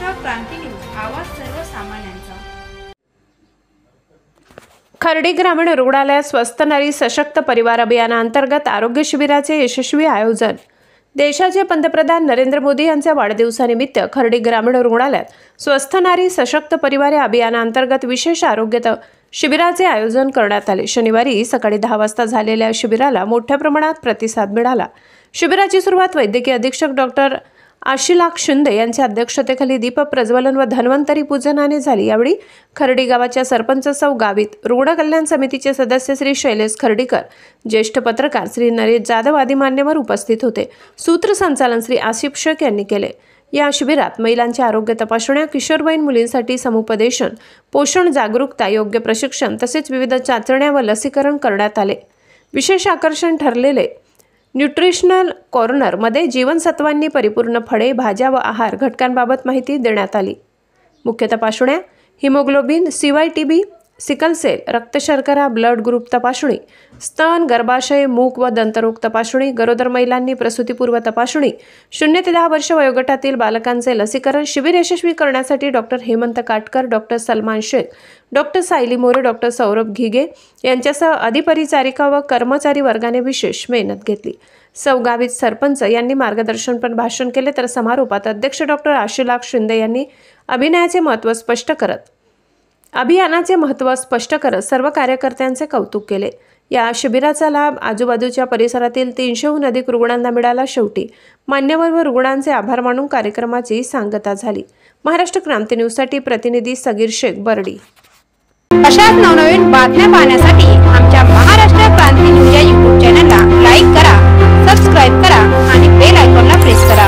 महाराष्ट्र क्रांती news, आवाज सर्वसामान्यांचा। खर्डी ग्रामीण रुग्णालयात स्वस्थ नारी सशक्त परिवार अभियानांतर्गत आरोग्य शिबिराचे यशस्वी आयोजन। देशाचे पंतप्रधान नरेंद्र मोदी यांच्या वाढदिवसानिमित्त खर्डी ग्रामीण रुग्णालयात स्वस्थ नारी सशक्त परिवार अभियानांतर्गत विशेष आरोग्य शिबिराचे आयोजन करण्यात आले। शनिवारी सकाळी 10 वाजता झालेल्या शिबिराला मोठ्या प्रमाणात प्रतिसाद मिळाला। शिबिराची सुरुवात वैद्यकीय अधीक्षक डॉक्टर आशिलाख शिंदे यांच्या अध्यक्षतेखाली दीप प्रज्वलन व धन्वंतरी पूजनाने झाली। यावेळी खर्डी गावाच्या सरपंच सौ गावित, रुग्ण कल्याण समितीचे सदस्य श्री शैलेश खर्डीकर, ज्येष्ठ पत्रकार श्री नरेश जाधव आदी मान्यवर उपस्थित होते। सूत्रसंचालन श्री आसिफ शेख यांनी केले। या शिबिरात महिलांच्या आरोग्य तपासण्या, किशोरवयीन मुलींसाठी समुपदेशन, पोषण जागरूकता, योग्य प्रशिक्षण तसेच विविध चाचण्या व लसीकरण करण्यात आले। विशेष आकर्षण ठरलेले न्यूट्रिशनल कॉर्नर मध्ये जीवनसत्वांनी परिपूर्ण फळे, भाज्या व आहार घटकांबाबत माहिती देण्यात आली। मुख्य तपासण्या हिमोग्लोबिन, CYTB, सिकल सेल, रक्तशर्करा, ब्लड ग्रुप तपासणी, स्तन, गर्भाशय, मूक व दंतरोग तपासणी, गरोदर महिलांनी प्रसूतीपूर्व तपासणी, 0 ते 10 वर्ष वयोगटातील बालकांचे लसीकरण। शिबिर यशस्वी करण्यासाठी doctor Hemant Katkar, doctor Salman Shaikh, doctor Sayali More, doctor Saurabh Ghige यांच्यासह अधिपरिचारिका व कर्मचारी वर्गाने विशेष मेहनत घेतली। सौ गावित सरपंच यांनी मार्गदर्शनपर भाषण केले, तर समारोपात अध्यक्ष डॉक्टर आशिलाख शिंदे यांनी अभियानाचे महत्त्व स्पष्ट करत सर्व कार्यकर्त्यांचे कौतुक केले। या शिबिराचा लाभ आजूबाजूच्या परिसरातील 300हून अधिक रुग्णांना मिळाला। शेवटी मान्यवर व रुग्णांचे आभार मानून कार्यक्रमाची सांगता झाली। महाराष्ट्र क्रांती न्यूजसाठी प्रतिनिधी सगीर शेख, बर्डी। अशाच नवनवीन बातम्या पाहण्यासाठी आमच्या महाराष्ट्र क्रांती न्यूज या YouTube चॅनलला लाईक करा।